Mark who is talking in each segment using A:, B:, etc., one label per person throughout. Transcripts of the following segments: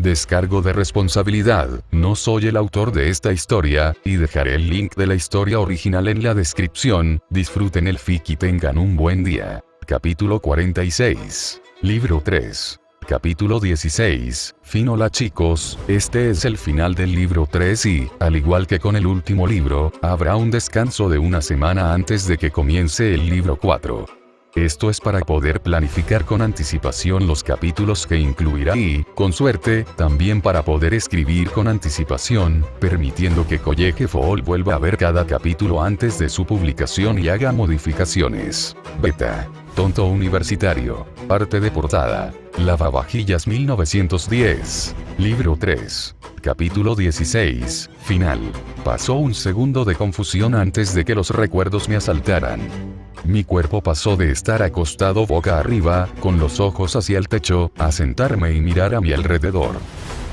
A: Descargo de responsabilidad, no soy el autor de esta historia, y dejaré el link de la historia original en la descripción. Disfruten el fic y tengan un buen día. Capítulo 46. Libro 3. Capítulo 16. Fin. Hola chicos, este es el final del libro 3 y, al igual que con el último libro, habrá un descanso de una semana antes de que comience el libro 4. Esto es para poder planificar con anticipación los capítulos que incluirá y, con suerte, también para poder escribir con anticipación, permitiendo que College Fall vuelva a ver cada capítulo antes de su publicación y haga modificaciones. Beta. Tonto universitario. Parte de portada. Lavavajillas 1910. Libro 3. Capítulo 16. Final. Pasó un segundo de confusión antes de que los recuerdos me asaltaran. Mi cuerpo pasó de estar acostado boca arriba, con los ojos hacia el techo, a sentarme y mirar a mi alrededor.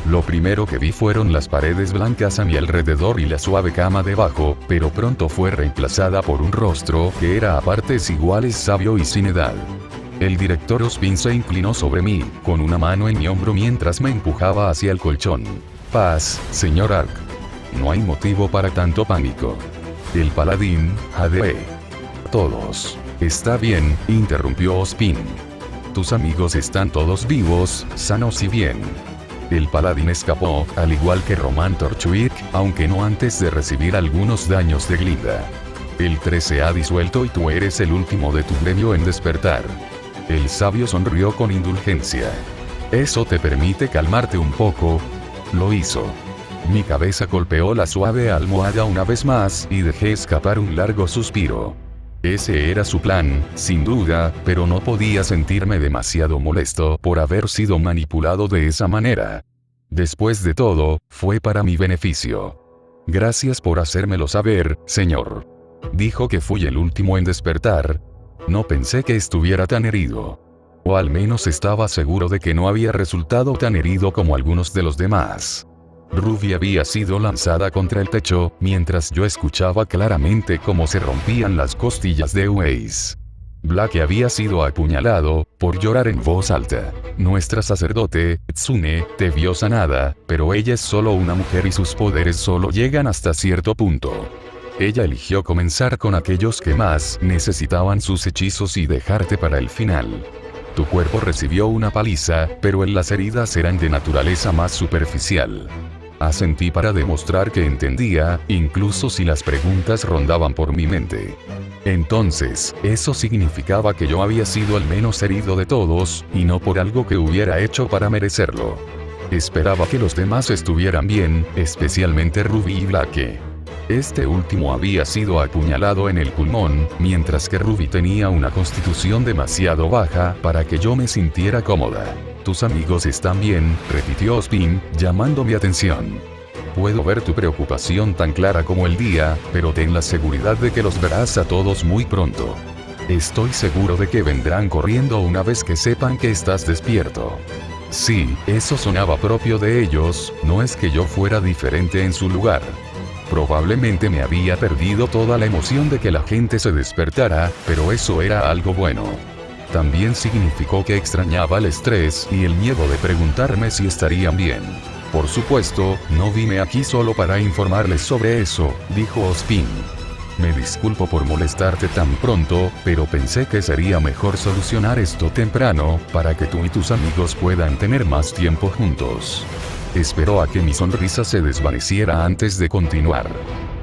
A: Lo primero que vi fueron las paredes blancas a mi alrededor y la suave cama debajo, pero pronto fue reemplazada por un rostro que era a partes iguales sabio y sin edad. El director Ospin se inclinó sobre mí, con una mano en mi hombro mientras me empujaba hacia el colchón. Paz, señor Ark. No hay motivo para tanto pánico. El paladín, ADE. Todos. Está bien, interrumpió Ospin. Tus amigos están todos vivos, sanos y bien. El paladín escapó, al igual que Roman Torchwick, aunque no antes de recibir algunos daños de Glinda. El 3 se ha disuelto y tú eres el último de tu gremio en despertar. El sabio sonrió con indulgencia. ¿Eso te permite calmarte un poco? Lo hizo. Mi cabeza golpeó la suave almohada una vez más y dejé escapar un largo suspiro. Ese era su plan, sin duda, pero no podía sentirme demasiado molesto por haber sido manipulado de esa manera. Después de todo, fue para mi beneficio. Gracias por hacérmelo saber, señor. Dijo que fui el último en despertar. No pensé que estuviera tan herido. O al menos estaba seguro de que no había resultado tan herido como algunos de los demás. Ruby había sido lanzada contra el techo, mientras yo escuchaba claramente cómo se rompían las costillas de Weiss. Blake había sido apuñalado, por llorar en voz alta. Nuestra sacerdote, Tsune, te vio sanada, pero ella es solo una mujer y sus poderes solo llegan hasta cierto punto. Ella eligió comenzar con aquellos que más necesitaban sus hechizos y dejarte para el final. Tu cuerpo recibió una paliza, pero las heridas eran de naturaleza más superficial. Asentí para demostrar que entendía, incluso si las preguntas rondaban por mi mente. Entonces, eso significaba que yo había sido el menos herido de todos, y no por algo que hubiera hecho para merecerlo. Esperaba que los demás estuvieran bien, especialmente Ruby y Blake. Este último había sido apuñalado en el pulmón, mientras que Ruby tenía una constitución demasiado baja para que yo me sintiera cómoda. Tus amigos están bien, repitió Ospin, llamando mi atención. Puedo ver tu preocupación tan clara como el día, pero ten la seguridad de que los verás a todos muy pronto. Estoy seguro de que vendrán corriendo una vez que sepan que estás despierto. Sí, eso sonaba propio de ellos, no es que yo fuera diferente en su lugar. Probablemente me había perdido toda la emoción de que la gente se despertara, pero eso era algo bueno. También significó que extrañaba el estrés y el miedo de preguntarme si estarían bien. Por supuesto, no vine aquí solo para informarles sobre eso, dijo Ospin. Me disculpo por molestarte tan pronto, pero pensé que sería mejor solucionar esto temprano, para que tú y tus amigos puedan tener más tiempo juntos. Esperó a que mi sonrisa se desvaneciera antes de continuar.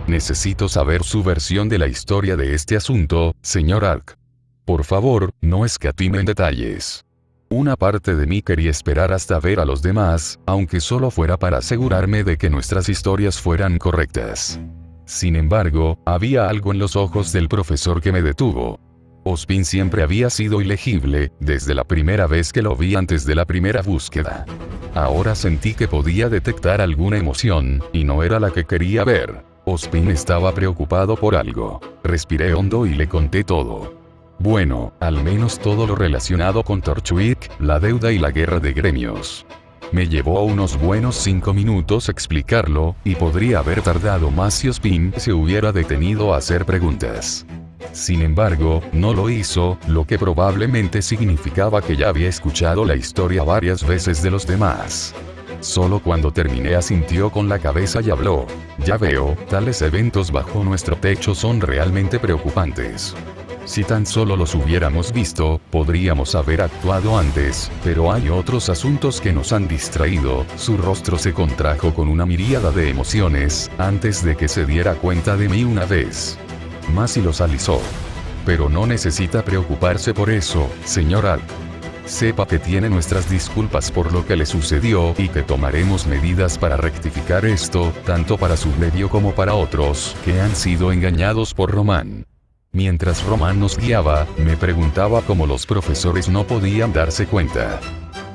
A: Necesito saber su versión de la historia de este asunto, señor Ark. Por favor, no escatime en detalles. Una parte de mí quería esperar hasta ver a los demás, aunque solo fuera para asegurarme de que nuestras historias fueran correctas. Sin embargo, había algo en los ojos del profesor que me detuvo. Ospin siempre había sido ilegible, desde la primera vez que lo vi antes de la primera búsqueda. Ahora sentí que podía detectar alguna emoción, y no era la que quería ver. Ospin estaba preocupado por algo. Respiré hondo y le conté todo. Bueno, al menos todo lo relacionado con Torchwick, la deuda y la guerra de gremios. Me llevó unos buenos 5 minutos explicarlo, y podría haber tardado más si Ospin se hubiera detenido a hacer preguntas. Sin embargo, no lo hizo, lo que probablemente significaba que ya había escuchado la historia varias veces de los demás. Solo cuando terminé asintió con la cabeza y habló. Ya veo, tales eventos bajo nuestro techo son realmente preocupantes. Si tan solo los hubiéramos visto, podríamos haber actuado antes, pero hay otros asuntos que nos han distraído. Su rostro se contrajo con una miríada de emociones, antes de que se diera cuenta de mí una vez más y los alisó. Pero no necesita preocuparse por eso, señor Alt. Sepa que tiene nuestras disculpas por lo que le sucedió y que tomaremos medidas para rectificar esto, tanto para su medio como para otros, que han sido engañados por Román. Mientras Román nos guiaba, me preguntaba cómo los profesores no podían darse cuenta.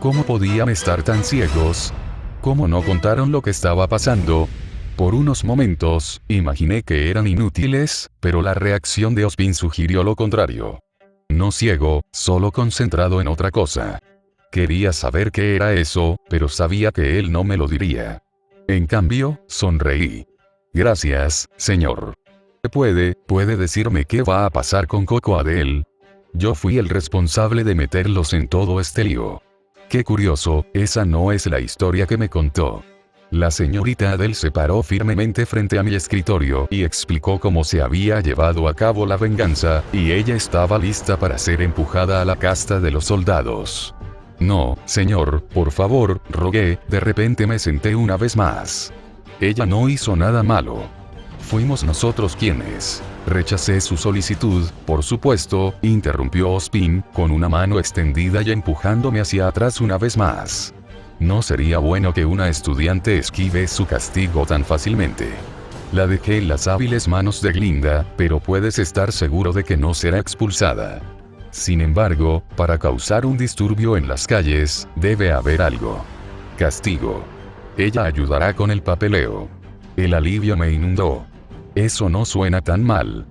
A: ¿Cómo podían estar tan ciegos? ¿Cómo no contaron lo que estaba pasando? Por unos momentos, imaginé que eran inútiles, pero la reacción de Ozpin sugirió lo contrario. No ciego, solo concentrado en otra cosa. Quería saber qué era eso, pero sabía que él no me lo diría. En cambio, sonreí. Gracias, señor. ¿Puede decirme qué va a pasar con Coco Adele? Yo fui el responsable de meterlos en todo este lío. Qué curioso, esa no es la historia que me contó. La señorita Adele se paró firmemente frente a mi escritorio y explicó cómo se había llevado a cabo la venganza, y ella estaba lista para ser empujada a la casta de los soldados. No, señor, por favor, rogué. De repente me senté una vez más. Ella no hizo nada malo. Fuimos nosotros quienes. Rechacé su solicitud, por supuesto, interrumpió Ozpin, con una mano extendida y empujándome hacia atrás una vez más. No sería bueno que una estudiante esquive su castigo tan fácilmente. La dejé en las hábiles manos de Glinda, pero puedes estar seguro de que no será expulsada. Sin embargo, para causar un disturbio en las calles, debe haber algo. Castigo. Ella ayudará con el papeleo. El alivio me inundó. Eso no suena tan mal.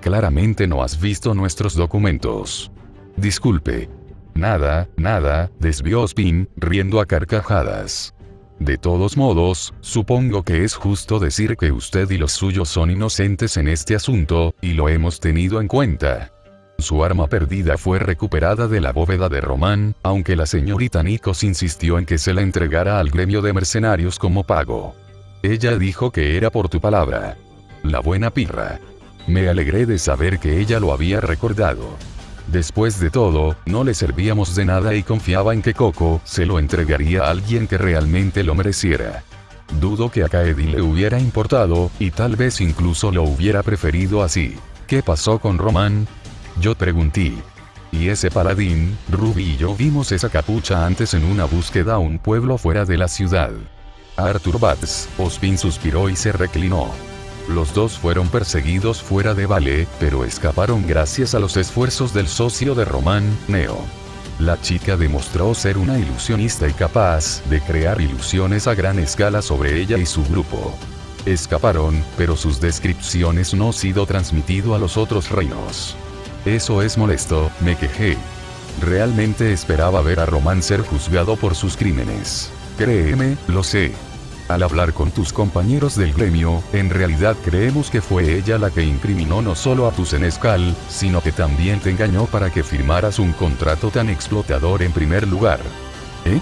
A: Claramente no has visto nuestros documentos. Disculpe. Nada, desvió Ozpin, riendo a carcajadas. De todos modos, supongo que es justo decir que usted y los suyos son inocentes en este asunto, y lo hemos tenido en cuenta. Su arma perdida fue recuperada de la bóveda de Román, aunque la señorita Nikos insistió en que se la entregara al gremio de mercenarios como pago. Ella dijo que era por tu palabra. La buena pirra. Me alegré de saber que ella lo había recordado. Después de todo, no le servíamos de nada y confiaba en que Coco se lo entregaría a alguien que realmente lo mereciera. Dudo que a Kaedi le hubiera importado, y tal vez incluso lo hubiera preferido así. ¿Qué pasó con Román? Yo pregunté. Y ese paladín, Ruby y yo vimos esa capucha antes en una búsqueda a un pueblo fuera de la ciudad. Arthur Batz, Ozpin suspiró y se reclinó. Los dos fueron perseguidos fuera de Vale, pero escaparon gracias a los esfuerzos del socio de Román, Neo. La chica demostró ser una ilusionista y capaz de crear ilusiones a gran escala sobre ella y su grupo. Escaparon, pero sus descripciones no han sido transmitidas a los otros reinos. Eso es molesto, me quejé. Realmente esperaba ver a Román ser juzgado por sus crímenes. Créeme, lo sé. Al hablar con tus compañeros del gremio, en realidad creemos que fue ella la que incriminó no solo a tu senescal, sino que también te engañó para que firmaras un contrato tan explotador en primer lugar. ¿Eh?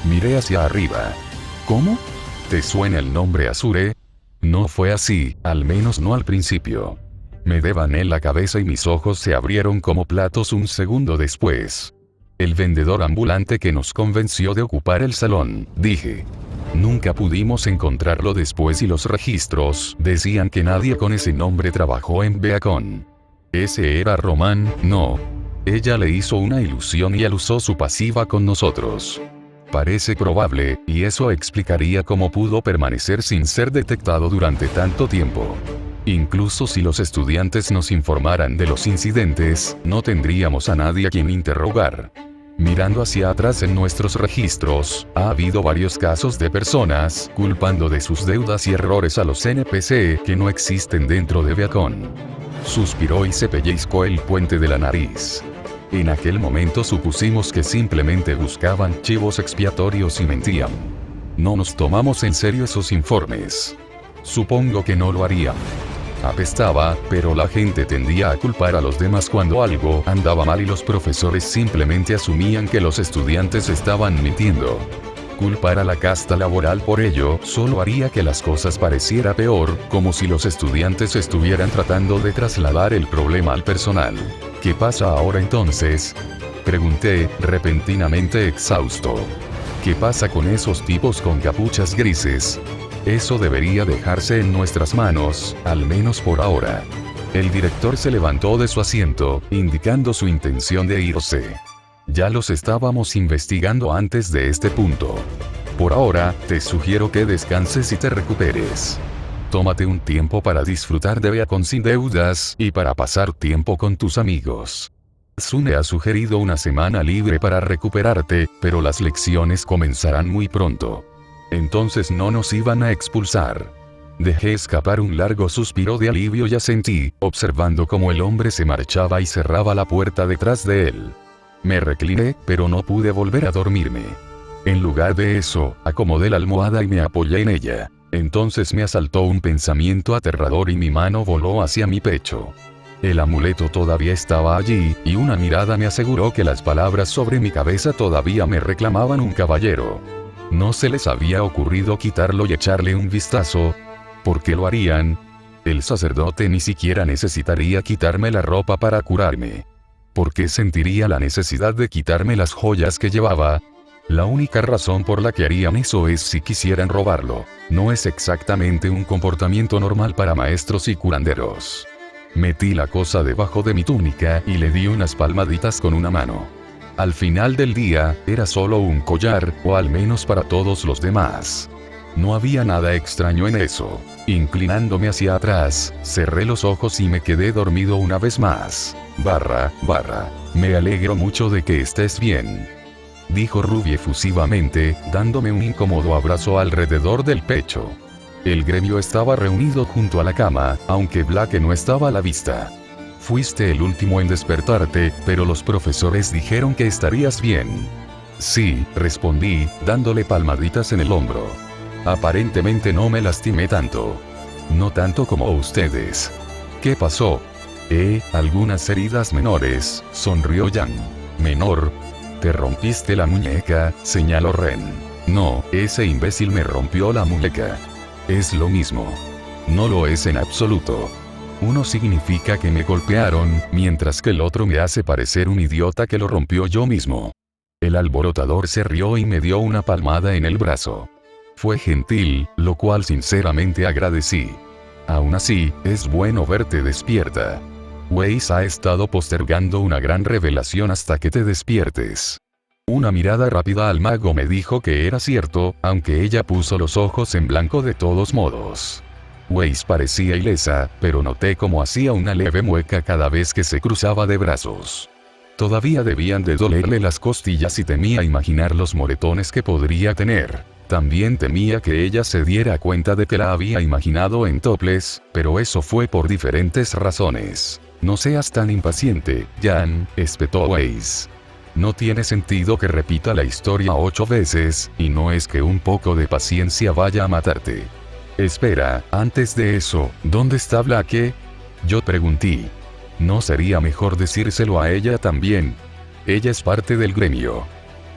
A: Miré hacia arriba. ¿Cómo? ¿Te suena el nombre Azure? No fue así, al menos no al principio. Me devané la cabeza y mis ojos se abrieron como platos un segundo después. El vendedor ambulante que nos convenció de ocupar el salón, dije. Nunca pudimos encontrarlo después y los registros decían que nadie con ese nombre trabajó en Beacon. ¿Ese era Román? No. Ella le hizo una ilusión y él usó su pasiva con nosotros. Parece probable, y eso explicaría cómo pudo permanecer sin ser detectado durante tanto tiempo. Incluso si los estudiantes nos informaran de los incidentes, no tendríamos a nadie a quien interrogar. Mirando hacia atrás en nuestros registros, ha habido varios casos de personas culpando de sus deudas y errores a los NPC que no existen dentro de Beacon. Suspiró y se pellizcó el puente de la nariz. En aquel momento supusimos que simplemente buscaban chivos expiatorios y mentían. No nos tomamos en serio esos informes. Supongo que no lo harían. Apestaba, pero la gente tendía a culpar a los demás cuando algo andaba mal y los profesores simplemente asumían que los estudiantes estaban mintiendo. culpar a la casta laboral por ello solo haría que las cosas pareciera peor, como si los estudiantes estuvieran tratando de trasladar el problema al personal. ¿Qué pasa ahora entonces?, pregunté, repentinamente exhausto. ¿Qué pasa con esos tipos con capuchas grises? Eso debería dejarse en nuestras manos, al menos por ahora. El director se levantó de su asiento, indicando su intención de irse. Ya los estábamos investigando antes de este punto. Por ahora, te sugiero que descanses y te recuperes. Tómate un tiempo para disfrutar de Beacon sin deudas y para pasar tiempo con tus amigos. Sune ha sugerido una semana libre para recuperarte, pero las lecciones comenzarán muy pronto. Entonces no nos iban a expulsar. Dejé escapar un largo suspiro de alivio y asentí, observando cómo el hombre se marchaba y cerraba la puerta detrás de él. Me recliné, pero no pude volver a dormirme. En lugar de eso, acomodé la almohada y me apoyé en ella. Entonces me asaltó un pensamiento aterrador y mi mano voló hacia mi pecho. El amuleto todavía estaba allí, y una mirada me aseguró que las palabras sobre mi cabeza todavía me reclamaban un caballero. ¿No se les había ocurrido quitarlo y echarle un vistazo? ¿Por qué lo harían? El sacerdote ni siquiera necesitaría quitarme la ropa para curarme. ¿Por qué sentiría la necesidad de quitarme las joyas que llevaba? La única razón por la que harían eso es si quisieran robarlo. No es exactamente un comportamiento normal para maestros y curanderos. Metí la cosa debajo de mi túnica y le di unas palmaditas con una mano. Al final del día, era solo un collar, o al menos para todos los demás. No había nada extraño en eso. Inclinándome hacia atrás, cerré los ojos y me quedé dormido una vez más. Me alegro mucho de que estés bien, dijo Ruby efusivamente, dándome un incómodo abrazo alrededor del pecho. El gremio estaba reunido junto a la cama, aunque Blake no estaba a la vista. Fuiste el último en despertarte, pero los profesores dijeron que estarías bien. Sí, respondí, dándole palmaditas en el hombro. Aparentemente no me lastimé tanto. No tanto como ustedes. ¿Qué pasó? Algunas heridas menores, sonrió Jan. ¿Menor? Te rompiste la muñeca, señaló Ren. No, ese imbécil me rompió la muñeca. Es lo mismo. No lo es en absoluto. Uno significa que me golpearon, mientras que el otro me hace parecer un idiota que lo rompió yo mismo. El alborotador se rió y me dio una palmada en el brazo. Fue gentil, lo cual sinceramente agradecí. Aún así, es bueno verte despierta. Weiss ha estado postergando una gran revelación hasta que te despiertes. Una mirada rápida al mago me dijo que era cierto, aunque ella puso los ojos en blanco de todos modos. Weiss parecía ilesa, pero noté cómo hacía una leve mueca cada vez que se cruzaba de brazos. Todavía debían de dolerle las costillas y temía imaginar los moretones que podría tener. También temía que ella se diera cuenta de que la había imaginado en toples, pero eso fue por diferentes razones. No seas tan impaciente, Jan, espetó Weiss. No tiene sentido que repita la historia 8 veces, y no es que un poco de paciencia vaya a matarte. Espera, antes de eso, ¿dónde está Blake? Yo pregunté. ¿No sería mejor decírselo a ella también? Ella es parte del gremio.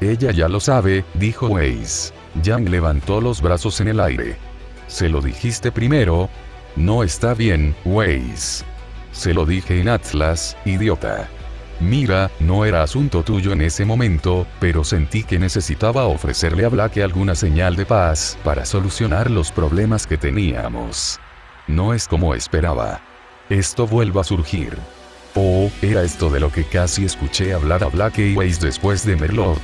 A: Ella ya lo sabe, dijo Weiss. Jan levantó los brazos en el aire. ¿Se lo dijiste primero? No está bien, Weiss. Se lo dije en Atlas, idiota. Mira, no era asunto tuyo en ese momento, pero sentí que necesitaba ofrecerle a Blake alguna señal de paz para solucionar los problemas que teníamos. No es como esperaba. Esto vuelve a surgir. Oh, era esto de lo que casi escuché hablar a Blake y Weiss después de Merlot.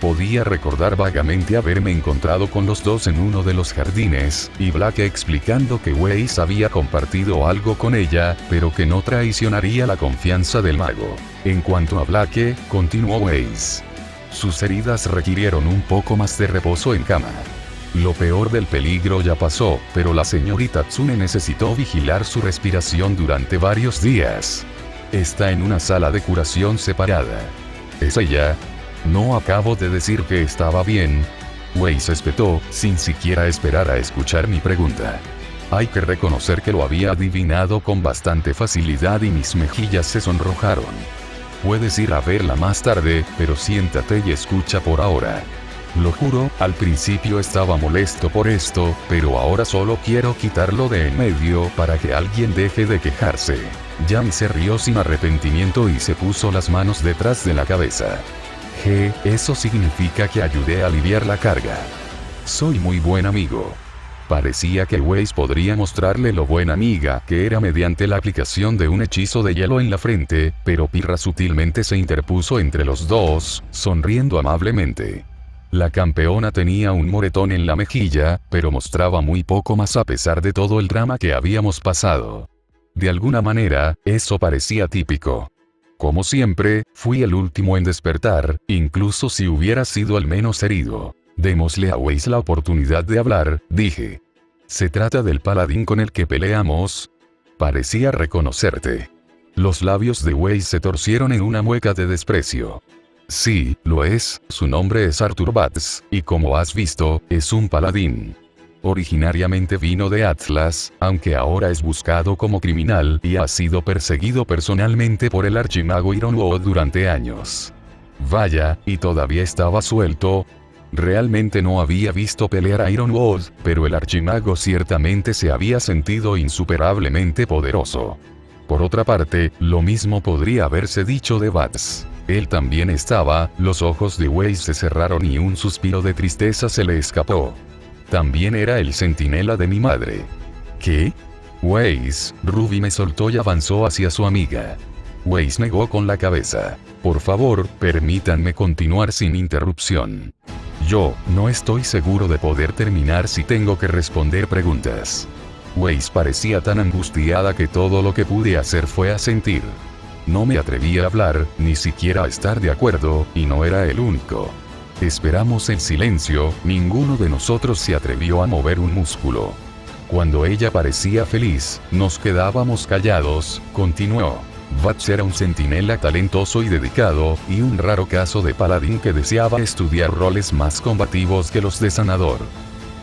A: Podía recordar vagamente haberme encontrado con los dos en uno de los jardines, y Blake explicando que Weiss había compartido algo con ella, pero que no traicionaría la confianza del mago. En cuanto a Blake, continuó Weiss. Sus heridas requirieron un poco más de reposo en cama. Lo peor del peligro ya pasó, pero la señorita Tsune necesitó vigilar su respiración durante varios días. Está en una sala de curación separada. ¿Es ella? No acabo de decir que estaba bien. Weiss espetó, sin siquiera esperar a escuchar mi pregunta. Hay que reconocer que lo había adivinado con bastante facilidad y mis mejillas se sonrojaron. Puedes ir a verla más tarde, pero siéntate y escucha por ahora. Lo juro, al principio estaba molesto por esto, pero ahora solo quiero quitarlo de en medio para que alguien deje de quejarse. Jan se rió sin arrepentimiento y se puso las manos detrás de la cabeza. Eso significa que ayudé a aliviar la carga. Soy muy buen amigo. Parecía que Weiss podría mostrarle lo buena amiga que era mediante la aplicación de un hechizo de hielo en la frente, pero Pirra sutilmente se interpuso entre los dos, sonriendo amablemente. La campeona tenía un moretón en la mejilla, pero mostraba muy poco más a pesar de todo el drama que habíamos pasado. De alguna manera, eso parecía típico. Como siempre, fui el último en despertar, incluso si hubiera sido el menos herido. Démosle a Weiss la oportunidad de hablar, dije. ¿Se trata del paladín con el que peleamos? Parecía reconocerte. Los labios de Weiss se torcieron en una mueca de desprecio. Sí, lo es, su nombre es Arthur Bats, y como has visto, es un paladín. Originariamente vino de Atlas, aunque ahora es buscado como criminal y ha sido perseguido personalmente por el archimago Ironwood durante años. Vaya, y todavía estaba suelto. Realmente no había visto pelear a Ironwood, pero el archimago ciertamente se había sentido insuperablemente poderoso. Por otra parte, lo mismo podría haberse dicho de Bats. Él también estaba, los ojos de Weiss se cerraron y un suspiro de tristeza se le escapó. También era el centinela de mi madre. ¿Qué? Weiss, Ruby me soltó y avanzó hacia su amiga. Weiss negó con la cabeza. Por favor, permítanme continuar sin interrupción. Yo, no estoy seguro de poder terminar si tengo que responder preguntas. Weiss parecía tan angustiada que todo lo que pude hacer fue asentir. No me atreví a hablar, ni siquiera a estar de acuerdo, y no era el único. Esperamos en silencio, ninguno de nosotros se atrevió a mover un músculo. Cuando ella parecía feliz, nos quedábamos callados, continuó. Bats era un centinela talentoso y dedicado, y un raro caso de paladín que deseaba estudiar roles más combativos que los de sanador.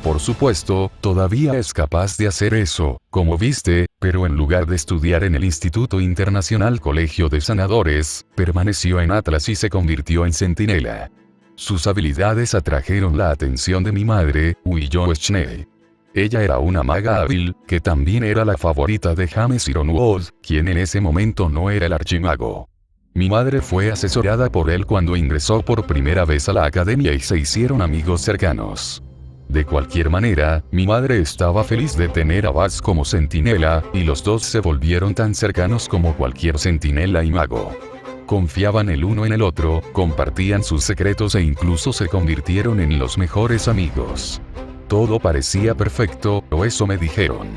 A: Por supuesto, todavía es capaz de hacer eso, como viste, pero en lugar de estudiar en el Instituto Internacional Colegio de Sanadores, permaneció en Atlas y se convirtió en centinela. Sus habilidades atrajeron la atención de mi madre, Willow Schnee. Ella era una maga hábil, que también era la favorita de James Ironwood, quien en ese momento no era el archimago. Mi madre fue asesorada por él cuando ingresó por primera vez a la academia y se hicieron amigos cercanos. De cualquier manera, mi madre estaba feliz de tener a Bats como centinela, y los dos se volvieron tan cercanos como cualquier centinela y mago. Confiaban el uno en el otro, compartían sus secretos e incluso se convirtieron en los mejores amigos. Todo parecía perfecto, o eso me dijeron.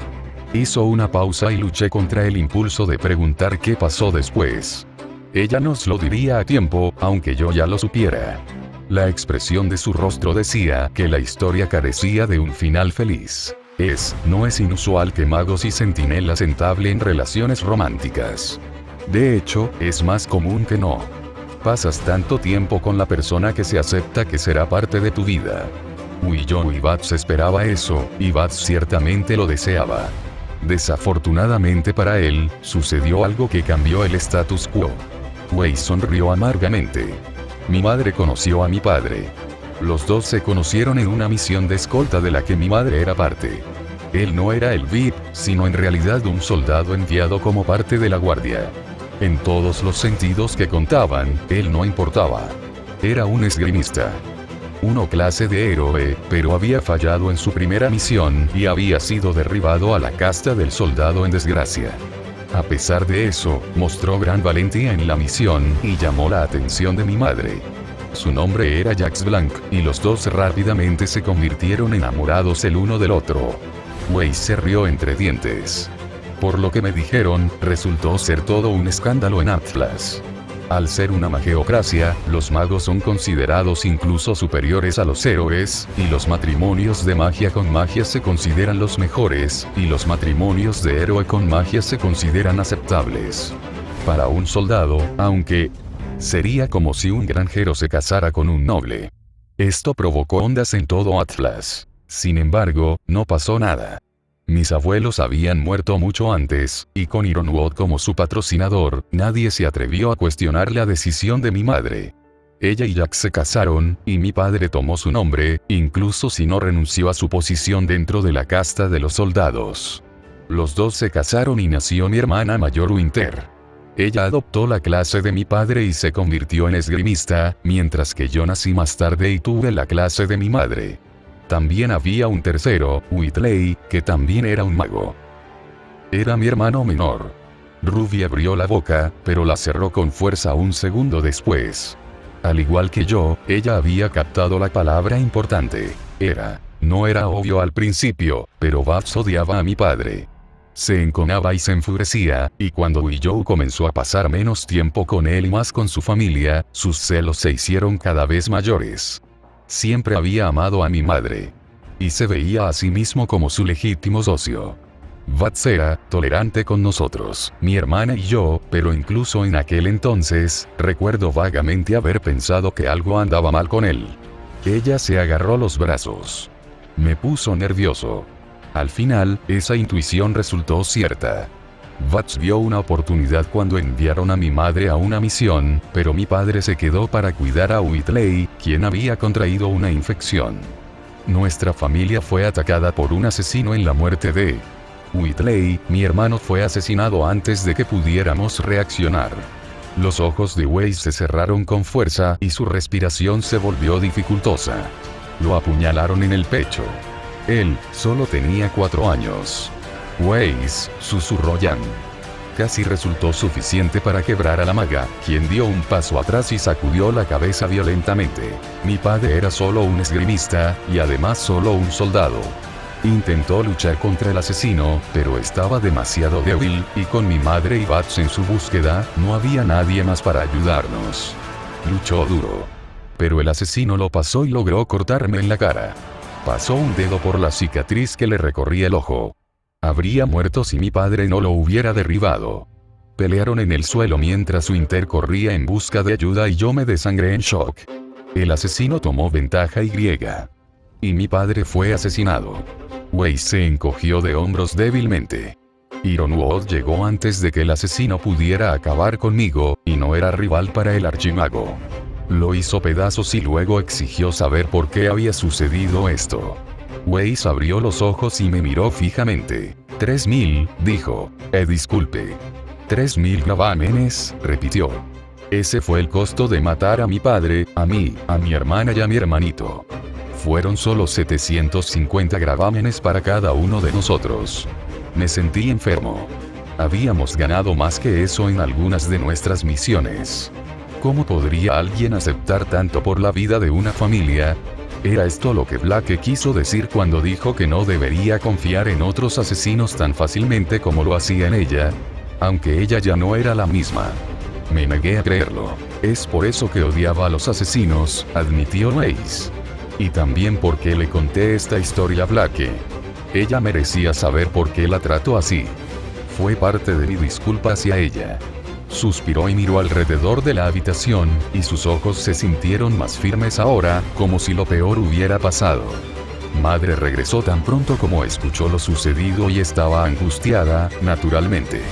A: Hizo una pausa y luché contra el impulso de preguntar qué pasó después. Ella nos lo diría a tiempo, aunque yo ya lo supiera. La expresión de su rostro decía que la historia carecía de un final feliz. No es inusual que magos y centinelas entablen relaciones románticas. De hecho, es más común que no. Pasas tanto tiempo con la persona que se acepta que será parte de tu vida. Willow y Bats esperaba eso, y Bats ciertamente lo deseaba. Desafortunadamente para él, sucedió algo que cambió el status quo. Weiss sonrió amargamente. Mi madre conoció a mi padre. Los dos se conocieron en una misión de escolta de la que mi madre era parte. Él no era el VIP, sino en realidad un soldado enviado como parte de la guardia. En todos los sentidos que contaban, él no importaba. Era un esgrimista. Uno clase de héroe, pero había fallado en su primera misión y había sido derribado a la casta del soldado en desgracia. A pesar de eso, mostró gran valentía en la misión y llamó la atención de mi madre. Su nombre era Jax Blanc, y los dos rápidamente se convirtieron enamorados el uno del otro. Weiss se rió entre dientes. Por lo que me dijeron, resultó ser todo un escándalo en Atlas. Al ser una magiocracia, los magos son considerados incluso superiores a los héroes, y los matrimonios de magia con magia se consideran los mejores, y los matrimonios de héroe con magia se consideran aceptables. Para un soldado, aunque sería como si un granjero se casara con un noble. Esto provocó ondas en todo Atlas. Sin embargo, no pasó nada. Mis abuelos habían muerto mucho antes, y con Ironwood como su patrocinador, nadie se atrevió a cuestionar la decisión de mi madre. Ella y Jack se casaron, y mi padre tomó su nombre, incluso si no renunció a su posición dentro de la casta de los soldados. Los dos se casaron y nació mi hermana mayor Winter. Ella adoptó la clase de mi padre y se convirtió en esgrimista, mientras que yo nací más tarde y tuve la clase de mi madre. También había un tercero, Whitley, que también era un mago. Era mi hermano menor. Ruby abrió la boca, pero la cerró con fuerza un segundo después. Al igual que yo, ella había captado la palabra importante. Era. No era obvio al principio, pero Babs odiaba a mi padre. Se enconaba y se enfurecía, y cuando Willow comenzó a pasar menos tiempo con él y más con su familia, sus celos se hicieron cada vez mayores. Siempre había amado a mi madre. Y se veía a sí mismo como su legítimo socio. Babs era tolerante con nosotros, mi hermana y yo, pero incluso en aquel entonces, recuerdo vagamente haber pensado que algo andaba mal con él. Ella se agarró los brazos. Me puso nervioso. Al final, esa intuición resultó cierta. Babs vio una oportunidad cuando enviaron a mi madre a una misión, pero mi padre se quedó para cuidar a Whitley, quien había contraído una infección. Nuestra familia fue atacada por un asesino en la muerte de Whitley. Mi hermano fue asesinado antes de que pudiéramos reaccionar. Los ojos de Weiss se cerraron con fuerza y su respiración se volvió dificultosa. Lo apuñalaron en el pecho. Él solo tenía 4 años. Weiss, susurró Jan. Casi resultó suficiente para quebrar a la maga, quien dio un paso atrás y sacudió la cabeza violentamente. Mi padre era solo un esgrimista, y además solo un soldado. Intentó luchar contra el asesino, pero estaba demasiado débil, y con mi madre y Babs en su búsqueda, no había nadie más para ayudarnos. Luchó duro. Pero el asesino lo pasó y logró cortarme en la cara. Pasó un dedo por la cicatriz que le recorría el ojo. Habría muerto si mi padre no lo hubiera derribado. Pelearon en el suelo mientras Winter corría en busca de ayuda y yo me desangré en shock. El asesino tomó ventaja y mi padre fue asesinado. Weiss se encogió de hombros débilmente. Ironwood llegó antes de que el asesino pudiera acabar conmigo, y no era rival para el archimago. Lo hizo pedazos y luego exigió saber por qué había sucedido esto. Weiss abrió los ojos y me miró fijamente. 3000, dijo. Disculpe. 3000 gravámenes, repitió. Ese fue el costo de matar a mi padre, a mí, a mi hermana y a mi hermanito. Fueron solo 750 gravámenes para cada uno de nosotros. Me sentí enfermo. Habíamos ganado más que eso en algunas de nuestras misiones. ¿Cómo podría alguien aceptar tanto por la vida de una familia? ¿Era esto lo que Blake quiso decir cuando dijo que no debería confiar en otros asesinos tan fácilmente como lo hacía en ella? Aunque ella ya no era la misma. Me negué a creerlo. Es por eso que odiaba a los asesinos, admitió Weiss. Y también porque le conté esta historia a Blake. Ella merecía saber por qué la trató así. Fue parte de mi disculpa hacia ella. Suspiró y miró alrededor de la habitación, y sus ojos se sintieron más firmes ahora, como si lo peor hubiera pasado. Madre regresó tan pronto como escuchó lo sucedido y estaba angustiada, naturalmente.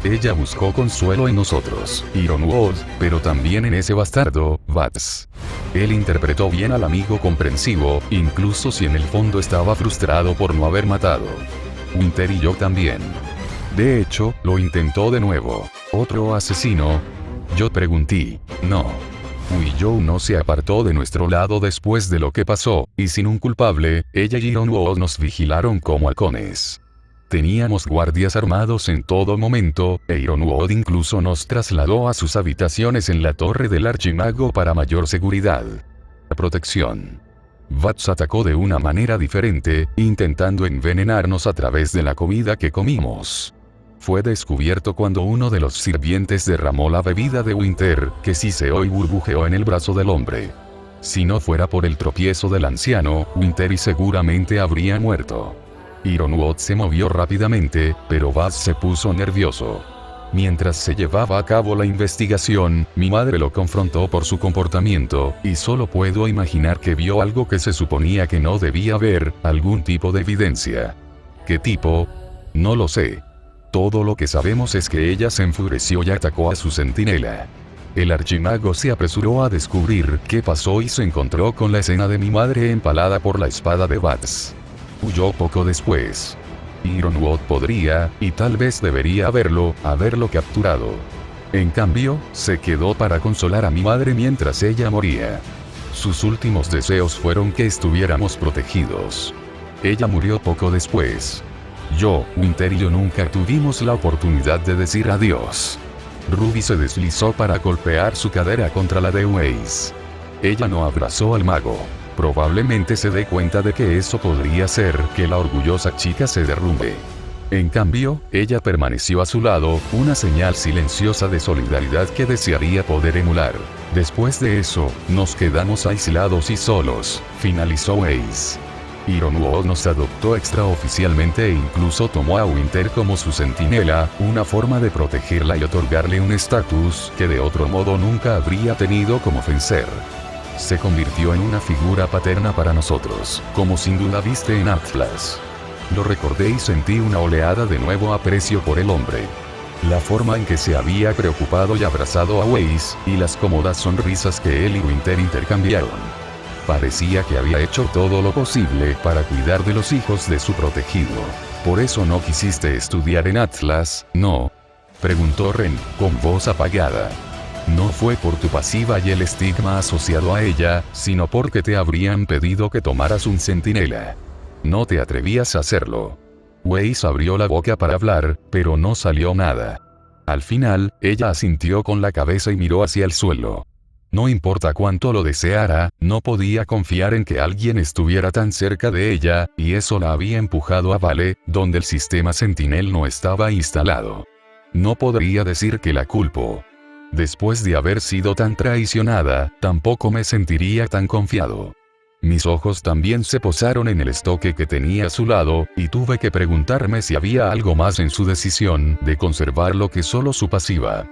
A: Ella buscó consuelo en nosotros, Ironwood, pero también en ese bastardo, Babs. Él interpretó bien al amigo comprensivo, incluso si en el fondo estaba frustrado por no haber matado. Winter y yo también. De hecho, lo intentó de nuevo. ¿Otro asesino? Yo pregunté. No. Willow no se apartó de nuestro lado después de lo que pasó, y sin un culpable, ella y Ironwood nos vigilaron como halcones. Teníamos guardias armados en todo momento, e Ironwood incluso nos trasladó a sus habitaciones en la torre del archimago para mayor seguridad. Protección. Babs atacó de una manera diferente, intentando envenenarnos a través de la comida que comimos. Fue descubierto cuando uno de los sirvientes derramó la bebida de Winter, que siseó y burbujeó en el brazo del hombre. Si no fuera por el tropiezo del anciano, Winter seguramente habría muerto. Ironwood se movió rápidamente, pero Babs se puso nervioso. Mientras se llevaba a cabo la investigación, mi madre lo confrontó por su comportamiento, y solo puedo imaginar que vio algo que se suponía que no debía ver, algún tipo de evidencia. ¿Qué tipo? No lo sé. Todo lo que sabemos es que ella se enfureció y atacó a su centinela. El archimago se apresuró a descubrir qué pasó y se encontró con la escena de mi madre empalada por la espada de Bats. Huyó poco después. Ironwood podría, y tal vez debería haberlo capturado. En cambio, se quedó para consolar a mi madre mientras ella moría. Sus últimos deseos fueron que estuviéramos protegidos. Ella murió poco después. Yo, Winter y yo nunca tuvimos la oportunidad de decir adiós. Ruby se deslizó para golpear su cadera contra la de Weiss. Ella no abrazó al mago. Probablemente se dé cuenta de que eso podría hacer que la orgullosa chica se derrumbe. En cambio, ella permaneció a su lado, una señal silenciosa de solidaridad que desearía poder emular. Después de eso, nos quedamos aislados y solos, finalizó Weiss. Ironwood nos adoptó extraoficialmente e incluso tomó a Winter como su centinela, una forma de protegerla y otorgarle un estatus que de otro modo nunca habría tenido como Fencer. Se convirtió en una figura paterna para nosotros, como sin duda viste en Atlas. Lo recordé y sentí una oleada de nuevo aprecio por el hombre. La forma en que se había preocupado y abrazado a Weiss, y las cómodas sonrisas que él y Winter intercambiaron. Parecía que había hecho todo lo posible para cuidar de los hijos de su protegido. ¿Por eso no quisiste estudiar en Atlas, no?, preguntó Ren, con voz apagada. No fue por tu pasiva y el estigma asociado a ella, sino porque te habrían pedido que tomaras un centinela. No te atrevías a hacerlo. Weiss abrió la boca para hablar, pero no salió nada. Al final, ella asintió con la cabeza y miró hacia el suelo. No importa cuánto lo deseara, no podía confiar en que alguien estuviera tan cerca de ella, y eso la había empujado a Vale, donde el sistema Sentinel no estaba instalado. No podría decir que la culpo. Después de haber sido tan traicionada, tampoco me sentiría tan confiado. Mis ojos también se posaron en el estoque que tenía a su lado, y tuve que preguntarme si había algo más en su decisión de conservarlo que solo su pasiva.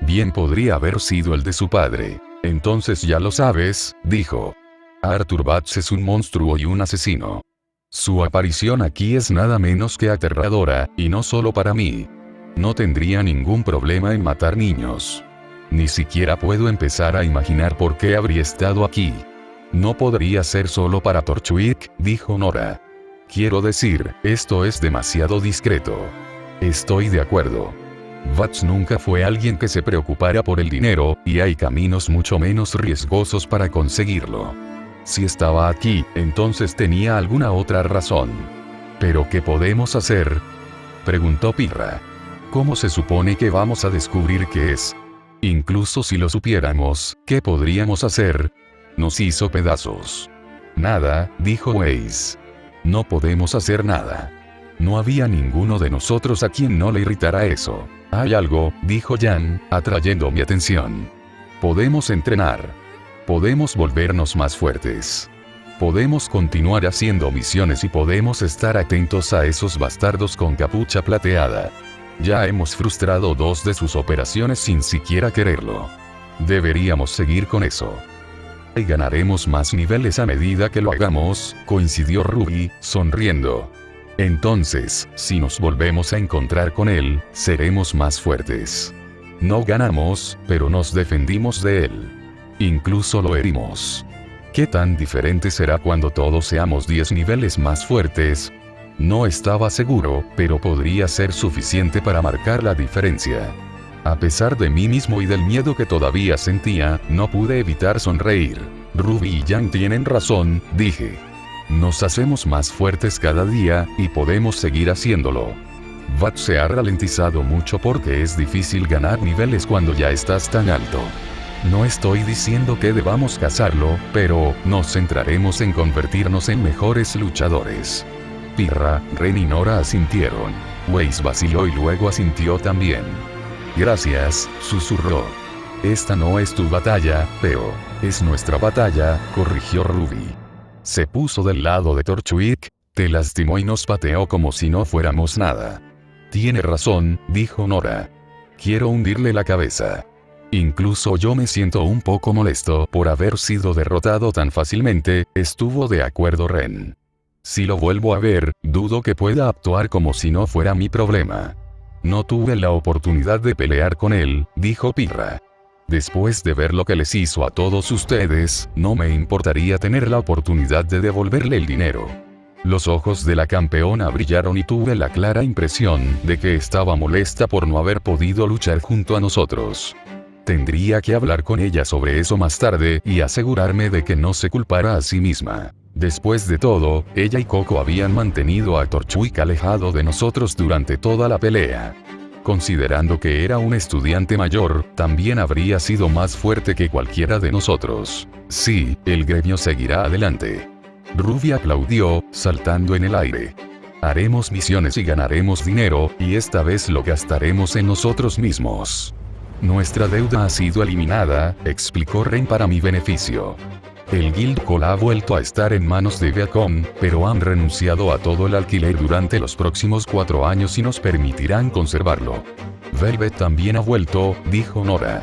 A: Bien podría haber sido el de su padre. Entonces ya lo sabes, dijo. Arthur Bats es un monstruo y un asesino. Su aparición aquí es nada menos que aterradora, y no solo para mí. No tendría ningún problema en matar niños. Ni siquiera puedo empezar a imaginar por qué habría estado aquí. No podría ser solo para Torchwick, dijo Nora. Quiero decir, esto es demasiado discreto. Estoy de acuerdo. Bats nunca fue alguien que se preocupara por el dinero, y hay caminos mucho menos riesgosos para conseguirlo. Si estaba aquí, entonces tenía alguna otra razón. ¿Pero qué podemos hacer?, preguntó Pirra. ¿Cómo se supone que vamos a descubrir qué es? Incluso si lo supiéramos, ¿qué podríamos hacer? Nos hizo pedazos. Nada, dijo Weiss. No podemos hacer nada. No había ninguno de nosotros a quien no le irritara eso. Hay algo, dijo Jan, atrayendo mi atención. Podemos entrenar. Podemos volvernos más fuertes. Podemos continuar haciendo misiones y podemos estar atentos a esos bastardos con capucha plateada. Ya hemos frustrado 2 de sus operaciones sin siquiera quererlo. Deberíamos seguir con eso. Y ganaremos más niveles a medida que lo hagamos, coincidió Ruby, sonriendo. Entonces, si nos volvemos a encontrar con él, seremos más fuertes. No ganamos, pero nos defendimos de él. Incluso lo herimos. ¿Qué tan diferente será cuando todos seamos 10 niveles más fuertes? No estaba seguro, pero podría ser suficiente para marcar la diferencia. A pesar de mí mismo y del miedo que todavía sentía, no pude evitar sonreír. Ruby y Jan tienen razón, dije. Nos hacemos más fuertes cada día, y podemos seguir haciéndolo. Bats se ha ralentizado mucho porque es difícil ganar niveles cuando ya estás tan alto. No estoy diciendo que debamos cazarlo, pero nos centraremos en convertirnos en mejores luchadores. Pirra, Ren y Nora asintieron. Weiss vaciló y luego asintió también. Gracias, susurró. Esta no es tu batalla, Peo. Es nuestra batalla, corrigió Ruby. Se puso del lado de Torchwick, te lastimó y nos pateó como si no fuéramos nada. Tiene razón, dijo Nora. Quiero hundirle la cabeza. Incluso yo me siento un poco molesto por haber sido derrotado tan fácilmente, estuvo de acuerdo Ren. Si lo vuelvo a ver, dudo que pueda actuar como si no fuera mi problema. No tuve la oportunidad de pelear con él, dijo Pirra. Después de ver lo que les hizo a todos ustedes, no me importaría tener la oportunidad de devolverle el dinero. Los ojos de la campeona brillaron y tuve la clara impresión de que estaba molesta por no haber podido luchar junto a nosotros. Tendría que hablar con ella sobre eso más tarde y asegurarme de que no se culpara a sí misma. Después de todo, ella y Coco habían mantenido a Torchwick alejado de nosotros durante toda la pelea. Considerando que era un estudiante mayor, también habría sido más fuerte que cualquiera de nosotros. Sí, el gremio seguirá adelante. Ruby aplaudió, saltando en el aire. Haremos misiones y ganaremos dinero, y esta vez lo gastaremos en nosotros mismos. Nuestra deuda ha sido eliminada, explicó Ren para mi beneficio. El Guild Call ha vuelto a estar en manos de Viacom, pero han renunciado a todo el alquiler durante los próximos 4 años y nos permitirán conservarlo. Velvet también ha vuelto, dijo Nora.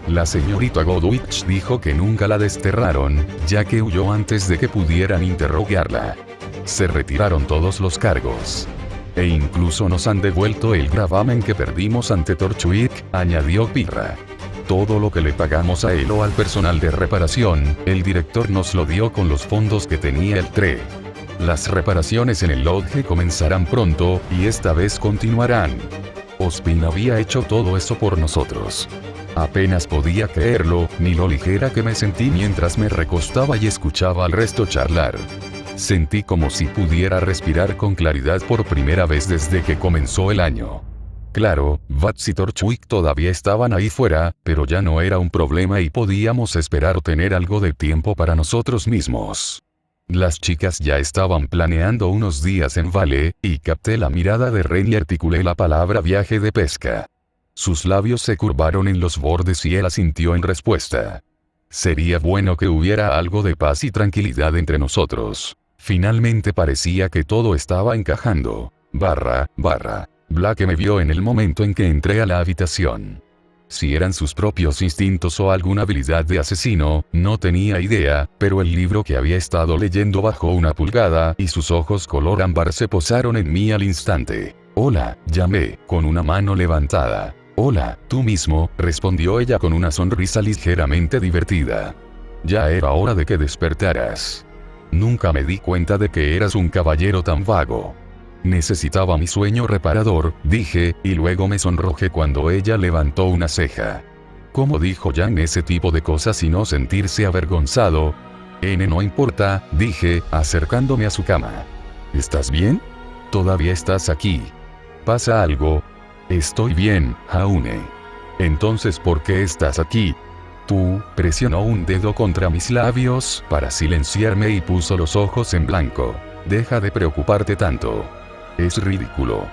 A: La señorita Godwich dijo que nunca la desterraron, ya que huyó antes de que pudieran interrogarla. Se retiraron todos los cargos. E incluso nos han devuelto el gravamen que perdimos ante Torchwick, añadió Pirra. Todo lo que le pagamos a él o al personal de reparación, el director nos lo dio con los fondos que tenía el TRE. Las reparaciones en el Lodge comenzarán pronto, y esta vez continuarán. Ospin había hecho todo eso por nosotros. Apenas podía creerlo, ni lo ligera que me sentí mientras me recostaba y escuchaba al resto charlar. Sentí como si pudiera respirar con claridad por primera vez desde que comenzó el año. Claro, Vats y Torchwick todavía estaban ahí fuera, pero ya no era un problema y podíamos esperar tener algo de tiempo para nosotros mismos. Las chicas ya estaban planeando unos días en Vale, y capté la mirada de Ren y articulé la palabra viaje de pesca. Sus labios se curvaron en los bordes y él asintió en respuesta. Sería bueno que hubiera algo de paz y tranquilidad entre nosotros. Finalmente parecía que todo estaba encajando. Blake me vio en el momento en que entré a la habitación. Si eran sus propios instintos o alguna habilidad de asesino, no tenía idea, pero el libro que había estado leyendo bajó una pulgada y sus ojos color ámbar se posaron en mí al instante. «Hola», llamé, con una mano levantada. «Hola, tú mismo», respondió ella con una sonrisa ligeramente divertida. «Ya era hora de que despertaras. Nunca me di cuenta de que eras un caballero tan vago». Necesitaba mi sueño reparador, dije, y luego me sonrojé cuando ella levantó una ceja. ¿Cómo dijo Jan ese tipo de cosas y no sentirse avergonzado? No importa, dije, acercándome a su cama. ¿Estás bien? Todavía estás aquí. ¿Pasa algo? Estoy bien, Jaune. Entonces, ¿por qué estás aquí? Tú, presionó un dedo contra mis labios para silenciarme y puso los ojos en blanco. Deja de preocuparte tanto. Es ridículo.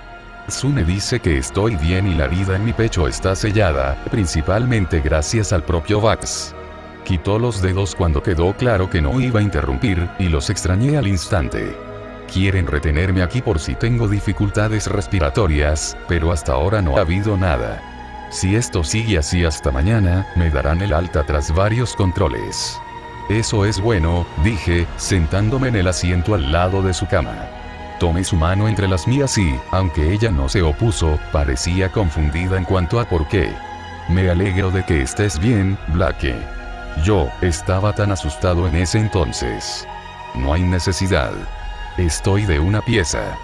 A: Sune dice que estoy bien y la herida en mi pecho está sellada, principalmente gracias al propio Vax. Quitó los dedos cuando quedó claro que no iba a interrumpir, y los extrañé al instante. Quieren retenerme aquí por si tengo dificultades respiratorias, pero hasta ahora no ha habido nada. Si esto sigue así hasta mañana, me darán el alta tras varios controles. Eso es bueno, dije, sentándome en el asiento al lado de su cama. Tomé su mano entre las mías y, aunque ella no se opuso, parecía confundida en cuanto a por qué. Me alegro de que estés bien, Blake. Yo estaba tan asustado en ese entonces. No hay necesidad. Estoy de una pieza.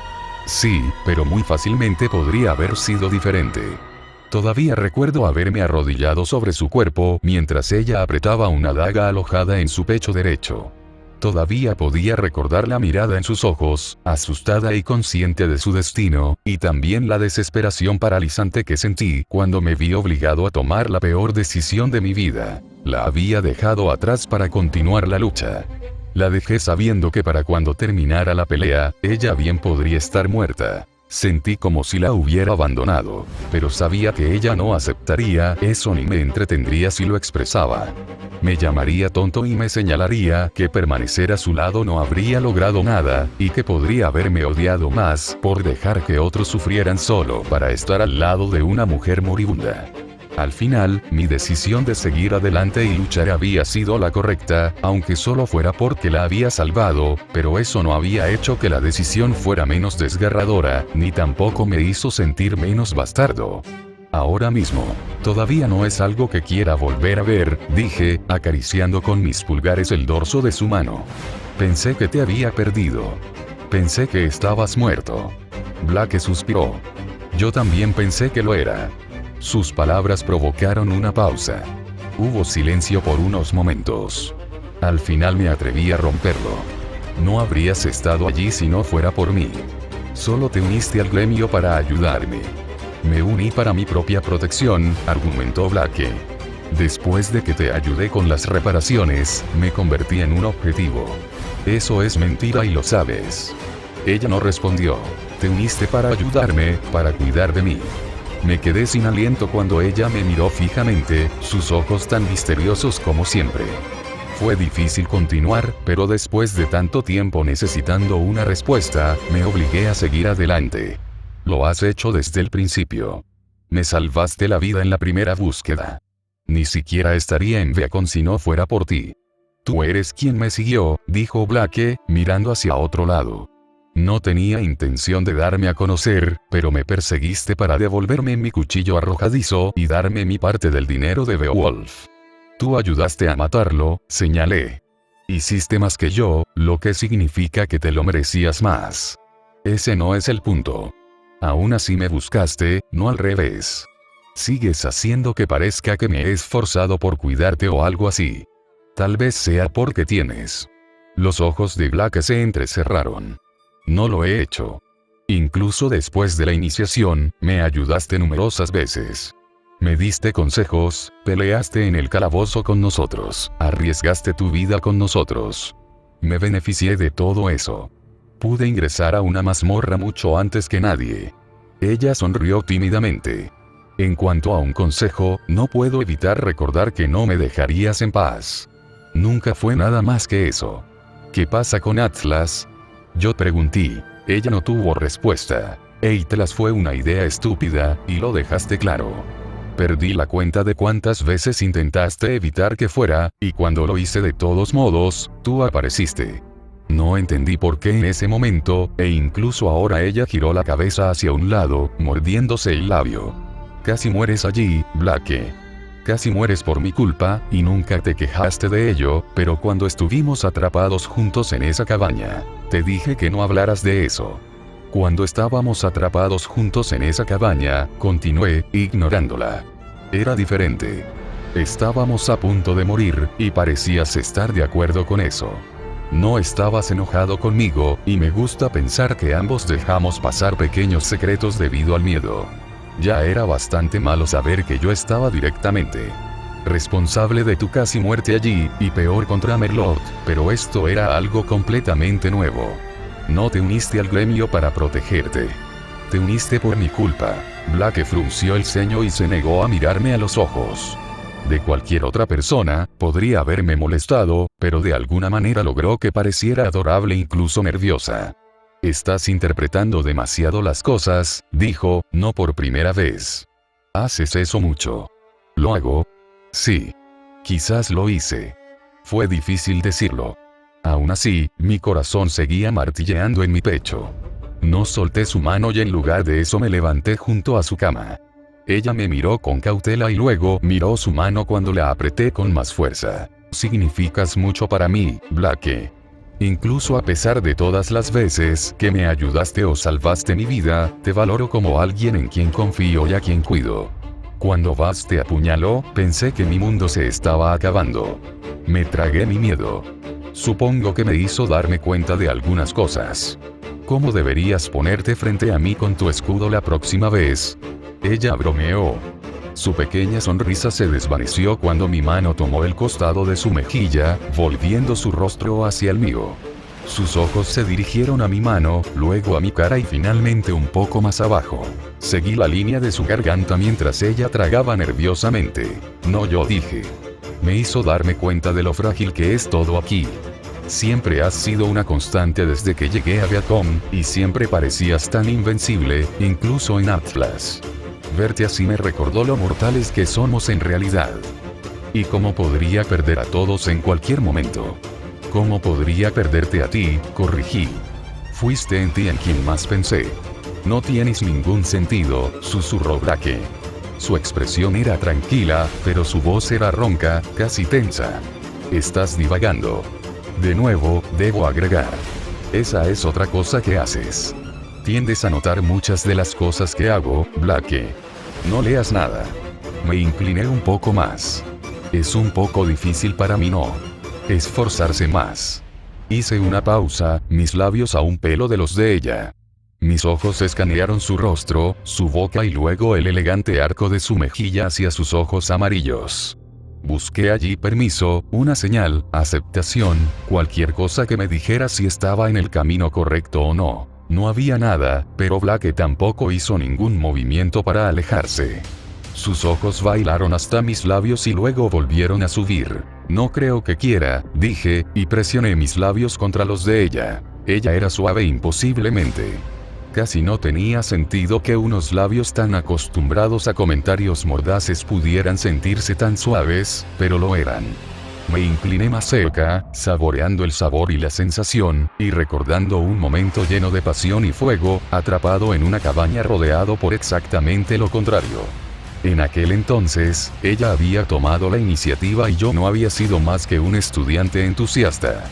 A: Sí, pero muy fácilmente podría haber sido diferente. Todavía recuerdo haberme arrodillado sobre su cuerpo mientras ella apretaba una daga alojada en su pecho derecho. Todavía podía recordar la mirada en sus ojos, asustada y consciente de su destino, y también la desesperación paralizante que sentí cuando me vi obligado a tomar la peor decisión de mi vida. La había dejado atrás para continuar la lucha. La dejé sabiendo que para cuando terminara la pelea, ella bien podría estar muerta. Sentí como si la hubiera abandonado, pero sabía que ella no aceptaría eso ni me entretendría si lo expresaba. Me llamaría tonto y me señalaría que permanecer a su lado no habría logrado nada, y que podría haberme odiado más por dejar que otros sufrieran solo para estar al lado de una mujer moribunda. Al final, mi decisión de seguir adelante y luchar había sido la correcta, aunque solo fuera porque la había salvado, pero eso no había hecho que la decisión fuera menos desgarradora, ni tampoco me hizo sentir menos bastardo. Ahora mismo. Todavía no es algo que quiera volver a ver, dije, acariciando con mis pulgares el dorso de su mano. Pensé que te había perdido. Pensé que estabas muerto. Blake suspiró. Yo también pensé que lo era. Sus palabras provocaron una pausa. Hubo silencio por unos momentos. Al final me atreví a romperlo. No habrías estado allí si no fuera por mí. Solo te uniste al gremio para ayudarme. Me uní para mi propia protección, argumentó Blake. Después de que te ayudé con las reparaciones, me convertí en un objetivo. Eso es mentira y lo sabes. Ella no respondió. Te uniste para ayudarme, para cuidar de mí. Me quedé sin aliento cuando ella me miró fijamente, sus ojos tan misteriosos como siempre. Fue difícil continuar, pero después de tanto tiempo necesitando una respuesta, me obligué a seguir adelante. Lo has hecho desde el principio. Me salvaste la vida en la primera búsqueda. Ni siquiera estaría en Beacon si no fuera por ti. Tú eres quien me siguió, dijo Blake, mirando hacia otro lado. No tenía intención de darme a conocer, pero me perseguiste para devolverme mi cuchillo arrojadizo y darme mi parte del dinero de Beowulf. Tú ayudaste a matarlo, señalé. Hiciste más que yo, lo que significa que te lo merecías más. Ese no es el punto. Aún así me buscaste, no al revés. Sigues haciendo que parezca que me he esforzado por cuidarte o algo así. Tal vez sea porque tienes. Los ojos de Blake se entrecerraron. No lo he hecho. Incluso después de la iniciación, me ayudaste numerosas veces. Me diste consejos, peleaste en el calabozo con nosotros, arriesgaste tu vida con nosotros. Me beneficié de todo eso. Pude ingresar a una mazmorra mucho antes que nadie. Ella sonrió tímidamente. En cuanto a un consejo, no puedo evitar recordar que no me dejarías en paz. Nunca fue nada más que eso. ¿Qué pasa con Atlas? Yo pregunté. Ella no tuvo respuesta. Atlas fue una idea estúpida, y lo dejaste claro. Perdí la cuenta de cuántas veces intentaste evitar que fuera, y cuando lo hice de todos modos, tú apareciste. No entendí por qué en ese momento, e incluso ahora ella giró la cabeza hacia un lado, mordiéndose el labio. Casi mueres allí, Blake. Casi mueres por mi culpa, y nunca te quejaste de ello, pero cuando estuvimos atrapados juntos en esa cabaña, te dije que no hablaras de eso. Cuando estábamos atrapados juntos en esa cabaña, continué, ignorándola. Era diferente. Estábamos a punto de morir, y parecías estar de acuerdo con eso. No estabas enojado conmigo, y me gusta pensar que ambos dejamos pasar pequeños secretos debido al miedo. Ya era bastante malo saber que yo estaba directamente responsable de tu casi muerte allí, y peor contra Merlot, pero esto era algo completamente nuevo. No te uniste al gremio para protegerte. Te uniste por mi culpa. Blake frunció el ceño y se negó a mirarme a los ojos. De cualquier otra persona, podría haberme molestado, pero de alguna manera logró que pareciera adorable, incluso nerviosa. Estás interpretando demasiado las cosas, dijo, no por primera vez. Haces eso mucho. ¿Lo hago? Sí. Quizás lo hice. Fue difícil decirlo. Aún así, mi corazón seguía martilleando en mi pecho. No solté su mano y en lugar de eso me levanté junto a su cama. Ella me miró con cautela y luego miró su mano cuando la apreté con más fuerza. Significas mucho para mí, Blake. Incluso a pesar de todas las veces que me ayudaste o salvaste mi vida, te valoro como alguien en quien confío y a quien cuido. Cuando Vas te apuñaló, pensé que mi mundo se estaba acabando. Me tragué mi miedo. Supongo que me hizo darme cuenta de algunas cosas. ¿Cómo deberías ponerte frente a mí con tu escudo la próxima vez? Ella bromeó. Su pequeña sonrisa se desvaneció cuando mi mano tomó el costado de su mejilla, volviendo su rostro hacia el mío. Sus ojos se dirigieron a mi mano, luego a mi cara y finalmente un poco más abajo. Seguí la línea de su garganta mientras ella tragaba nerviosamente. No, yo dije. Me hizo darme cuenta de lo frágil que es todo aquí. Siempre has sido una constante desde que llegué a Beacon, y siempre parecías tan invencible, incluso en Atlas. Verte así me recordó lo mortales que somos en realidad. ¿Y cómo podría perder a todos en cualquier momento? ¿Cómo podría perderte a ti? Corrigí. Fuiste en ti en quien más pensé. No tienes ningún sentido, susurró Blake. Su expresión era tranquila, pero su voz era ronca, casi tensa. Estás divagando. De nuevo, debo agregar. Esa es otra cosa que haces. Tiendes a notar muchas de las cosas que hago, Blake. No leas nada. Me incliné un poco más. Es un poco difícil para mí no esforzarse más. Hice una pausa, mis labios a un pelo de los de ella. Mis ojos escanearon su rostro, su boca y luego el elegante arco de su mejilla hacia sus ojos amarillos. Busqué allí permiso, una señal, aceptación, cualquier cosa que me dijera si estaba en el camino correcto o no. No había nada, pero Blake tampoco hizo ningún movimiento para alejarse. Sus ojos bailaron hasta mis labios y luego volvieron a subir. No creo que quiera, dije, y presioné mis labios contra los de ella. Ella era suave imposiblemente. Casi no tenía sentido que unos labios tan acostumbrados a comentarios mordaces pudieran sentirse tan suaves, pero lo eran. Me incliné más cerca, saboreando el sabor y la sensación, y recordando un momento lleno de pasión y fuego, atrapado en una cabaña rodeado por exactamente lo contrario. En aquel entonces, ella había tomado la iniciativa y yo no había sido más que un estudiante entusiasta.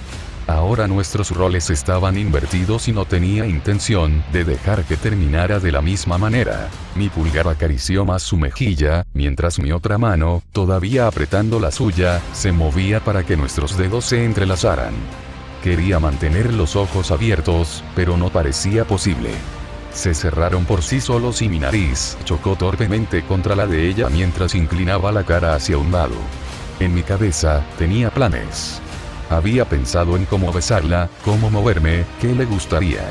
A: Ahora nuestros roles estaban invertidos y no tenía intención de dejar que terminara de la misma manera. Mi pulgar acarició más su mejilla, mientras mi otra mano, todavía apretando la suya, se movía para que nuestros dedos se entrelazaran. Quería mantener los ojos abiertos, pero no parecía posible. Se cerraron por sí solos y mi nariz chocó torpemente contra la de ella mientras inclinaba la cara hacia un lado. En mi cabeza, tenía planes. Había pensado en cómo besarla, cómo moverme, qué le gustaría.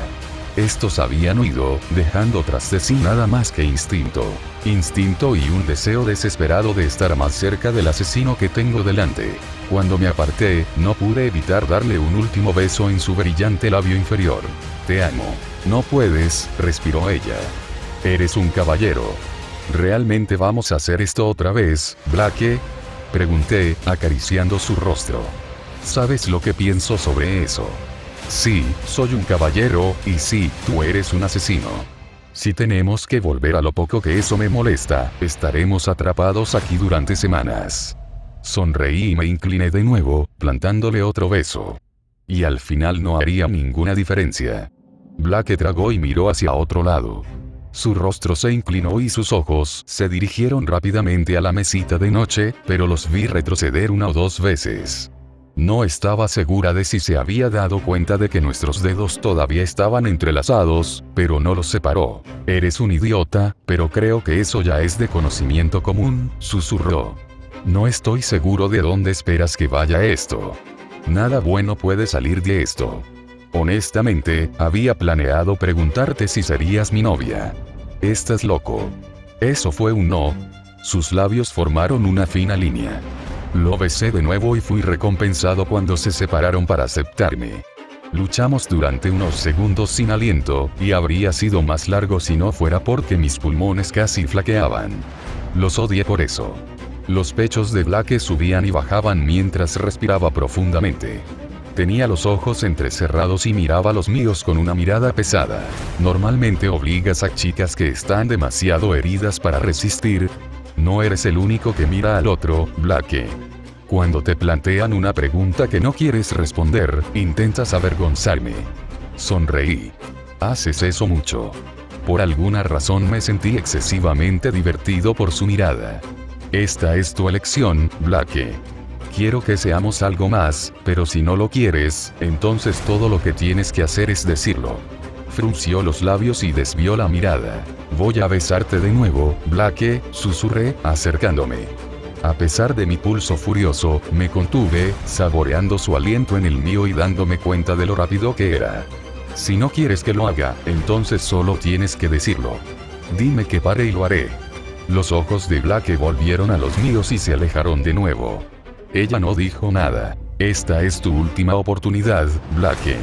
A: Estos habían huido, dejando tras de sí nada más que instinto. Instinto y un deseo desesperado de estar más cerca del asesino que tengo delante. Cuando me aparté, no pude evitar darle un último beso en su brillante labio inferior. Te amo. No puedes, respiró ella. Eres un caballero. ¿Realmente vamos a hacer esto otra vez, Blake? Pregunté, acariciando su rostro. ¿Sabes lo que pienso sobre eso? Sí, soy un caballero, y sí, tú eres un asesino. Si tenemos que volver a lo poco que eso me molesta, estaremos atrapados aquí durante semanas. Sonreí y me incliné de nuevo, plantándole otro beso. Y al final no haría ninguna diferencia. Blake tragó y miró hacia otro lado. Su rostro se inclinó y sus ojos se dirigieron rápidamente a la mesita de noche, pero los vi retroceder una o dos veces. No estaba segura de si se había dado cuenta de que nuestros dedos todavía estaban entrelazados, pero no los separó. Eres un idiota, pero creo que eso ya es de conocimiento común, susurró. No estoy seguro de dónde esperas que vaya esto. Nada bueno puede salir de esto. Honestamente, había planeado preguntarte si serías mi novia. Estás loco. Eso fue un no. Sus labios formaron una fina línea. Lo besé de nuevo y fui recompensado cuando se separaron para aceptarme. Luchamos durante unos segundos sin aliento, y habría sido más largo si no fuera porque mis pulmones casi flaqueaban. Los odié por eso. Los pechos de Blake subían y bajaban mientras respiraba profundamente. Tenía los ojos entrecerrados y miraba los míos con una mirada pesada. Normalmente obligas a chicas que están demasiado heridas para resistir. No eres el único que mira al otro, Blake. Cuando te plantean una pregunta que no quieres responder, intentas avergonzarme. Sonreí. Haces eso mucho. Por alguna razón me sentí excesivamente divertido por su mirada. Esta es tu elección, Blake. Quiero que seamos algo más, pero si no lo quieres, entonces todo lo que tienes que hacer es decirlo. Frunció los labios y desvió la mirada. Voy a besarte de nuevo, Blake, susurré, acercándome. A pesar de mi pulso furioso, me contuve, saboreando su aliento en el mío y dándome cuenta de lo rápido que era. Si no quieres que lo haga, entonces solo tienes que decirlo. Dime que pare y lo haré. Los ojos de Blake volvieron a los míos y se alejaron de nuevo. Ella no dijo nada. Esta es tu última oportunidad, Blake.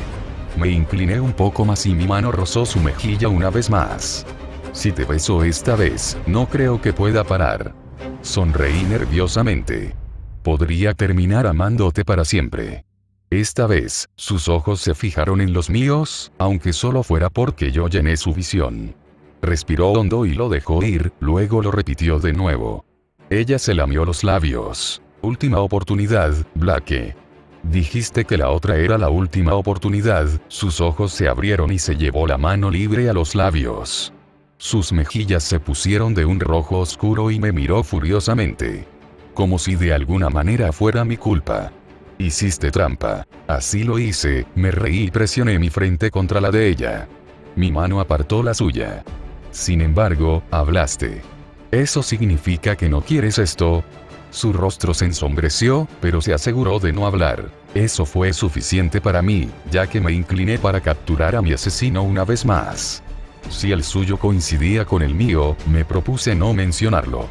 A: Me incliné un poco más y mi mano rozó su mejilla una vez más. Si te beso esta vez, no creo que pueda parar. Sonreí nerviosamente. Podría terminar amándote para siempre. Esta vez, sus ojos se fijaron en los míos, aunque solo fuera porque yo llené su visión. Respiró hondo y lo dejó ir, luego lo repitió de nuevo. Ella se lamió los labios. Última oportunidad, Blake. Dijiste que la otra era la última oportunidad. Sus ojos se abrieron y se llevó la mano libre a los labios. Sus mejillas se pusieron de un rojo oscuro y me miró furiosamente. Como si de alguna manera fuera mi culpa. Hiciste trampa. Así lo hice, me reí y presioné mi frente contra la de ella. Mi mano apartó la suya. Sin embargo, hablaste. ¿Eso significa que no quieres esto? Su rostro se ensombreció, pero se aseguró de no hablar. Eso fue suficiente para mí, ya que me incliné para capturar a mi asesino una vez más. Si el suyo coincidía con el mío, me propuse no mencionarlo.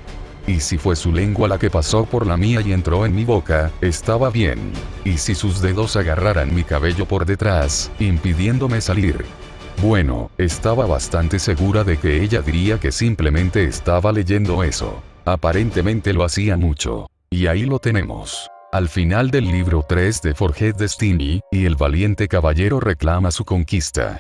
A: Y si fue su lengua la que pasó por la mía y entró en mi boca, estaba bien. Y si sus dedos agarraran mi cabello por detrás, impidiéndome salir. Bueno, estaba bastante segura de que ella diría que simplemente estaba leyendo eso. Aparentemente lo hacía mucho. Y ahí lo tenemos. Al final del libro 3 de Forged Destiny, y el valiente caballero reclama su conquista.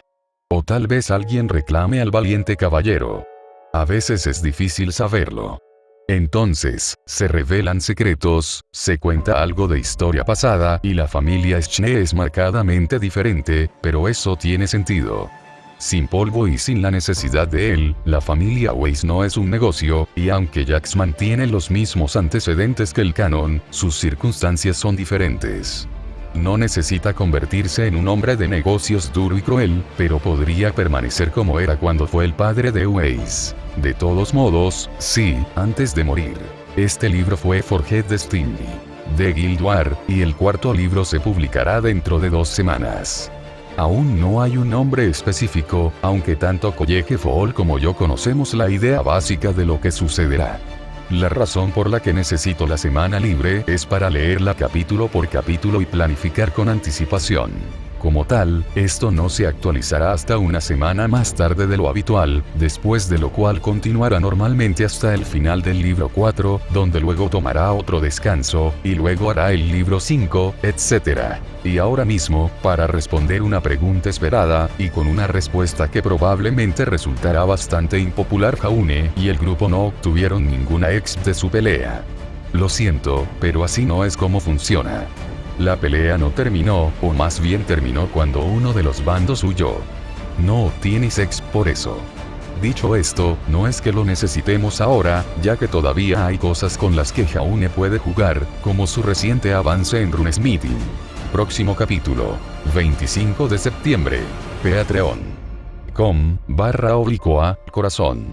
A: O tal vez alguien reclame al valiente caballero. A veces es difícil saberlo. Entonces, se revelan secretos, se cuenta algo de historia pasada y la familia Schne es marcadamente diferente, pero eso tiene sentido. Sin polvo y sin la necesidad de él, la familia Weiss no es un negocio, y aunque Jax mantiene los mismos antecedentes que el canon, sus circunstancias son diferentes. No necesita convertirse en un hombre de negocios duro y cruel, pero podría permanecer como era cuando fue el padre de Weiss. De todos modos, sí, antes de morir. Este libro fue Forged Destiny de Guild Wars, y el cuarto libro se publicará dentro de 2 semanas. Aún no hay un nombre específico, aunque tanto College Fall como yo conocemos la idea básica de lo que sucederá. La razón por la que necesito la semana libre es para leerla capítulo por capítulo y planificar con anticipación. Como tal, esto no se actualizará hasta una semana más tarde de lo habitual, después de lo cual continuará normalmente hasta el final del libro 4, donde luego tomará otro descanso, y luego hará el libro 5, etc. Y ahora mismo, para responder una pregunta esperada, y con una respuesta que probablemente resultará bastante impopular, Jaune y el grupo no obtuvieron ninguna exp de su pelea. Lo siento, pero así no es como funciona. La pelea no terminó, o más bien terminó cuando uno de los bandos huyó. No obtienes exp por eso. Dicho esto, no es que lo necesitemos ahora, ya que todavía hay cosas con las que Jaune puede jugar, como su reciente avance en Runesmithing. Próximo capítulo. 25 de septiembre. Patreon.com/corazón.